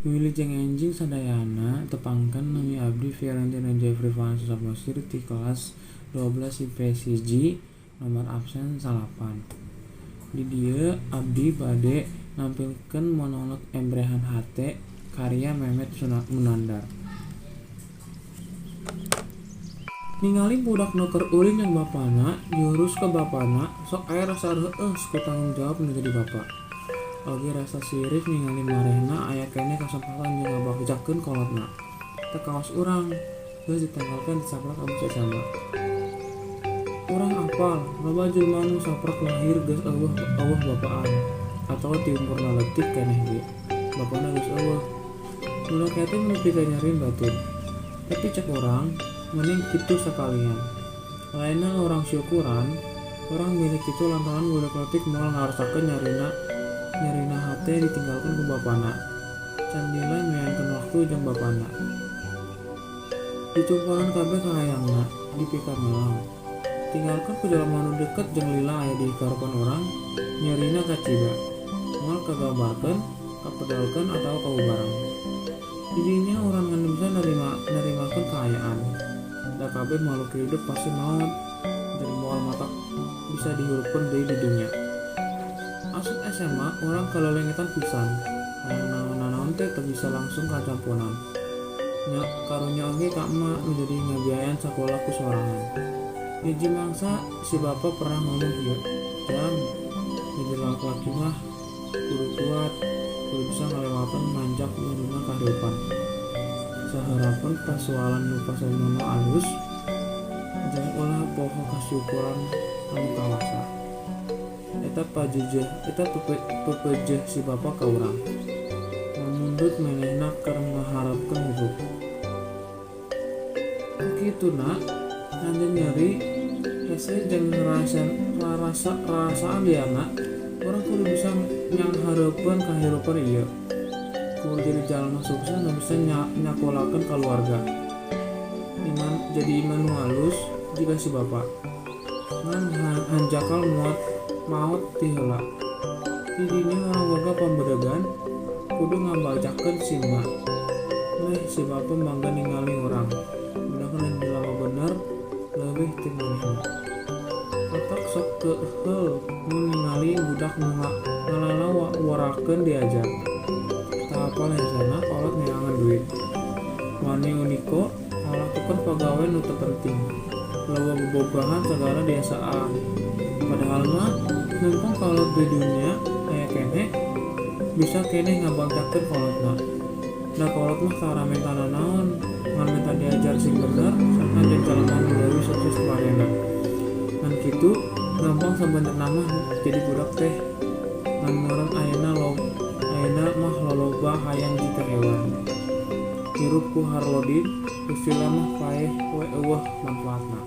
Wilujeng enjing sadayana tepangken nami abdi Fiorentina Jeffrey Francis Samosir ti kelas 12 IPS 1 nomor absen 8. Di dieu abdi bade nampilkeun monolog Embrehan Hate karya Mehmet Munandar. Ningali budak nu keur ulin jeung bapana, jurus ke bapana, sok aya rasa reueus ku tanggung jawab nu jadi bapa. Oge rasa sirih ningali marehna aya keneh kasempatan jeung ngabagjakeun kolotna. Teu kaos urang, geus ditanggalkeun disaplak Abu Cacamba. Urang apal, loba jelema nu saprek lahir geus eueuh bapaan, atawa ti umurna leutik keneh ge. Bapana geus eueuh. Budak yatim nu pikeun nyarien batur. Tapi cek urang, mending kitu sakalian. Lainna urang syukuran, urang milih kitu lantaran budak leutik moal ngarasakeun nyarina hate ditinggalkeun ku bapana. Candila meyankeun waktu jeung bapana. Dicumpulan kabeh kahayangna, dipika melang. Tinggalkeun ku jalma nu deuket jeung lila aya di karupan urang, nyarina kacida. Moal kagabarkeun, kapedalkeun atawa kabubarang. Didinya urang ngan bisa narimakeun kaayaan. Da kabeh makhluk hidup pasti maot, jadi moal mata bisa dihirupkeun deui di dunya. Asup SMA, orang kalelengetan pisan. Hayang naon-naon teh teu bisa langsung kacampunan. Nya karunya oge ka emak nu jadi ngabiayan sakola ku sorangan. Hiji mangsa si bapa pernah ngomong ieu, "Jam, jadi laki-laki mah kudu kuat, kudu bisa ngalewakeun nanjak nuruna kahirupan." Saharapan pasualan nu pasaumana alus, jeung ulah poho kasyukuran anu kawasa. Eta pepeujeuh si bapa ka urang. Mamundut manehna keur ngaharepkeun hirup. Kituna anjeun nyeri hese jeung rasa liana, urang kudu bisa nyanghareupeun kahirupan ieu. Kudu jadi jalma sukses nu bisa nyakolakeun kaluarga. Jadi iman nu halus jika si bapa. Ngan hanjakal maot ti heula. Di dinya urang boga pambedegan kudu ngabagjakeun si emak. Si bapa bangga ningali urang. Mudah-mudahan dilama bener leuwih ti manehna. Otak sok teu eheul mun ningali budak nu ngalala-warakeun diajar. Tah apal hesana kolot neangan duit. Wani uniko ngalakukeun pagawe nu teu penting. Loba bobogahan sagala biasaan. Padahal mah mumpung kolot di dunia aya keneh bisa keneh ngabagjakeun kolotna. Da kolot mah tara minta naon, ngan minta diajar sing bener sareng jeung jalma nu leuwih sukses marena. Ngan kitu gampang sabenerna mah jadi budak teh. Ngan meureun ayeuna mah loloba hayang jika hewan. Hirup ku harlodin, istilah mah paeh we eueuh manfaatna.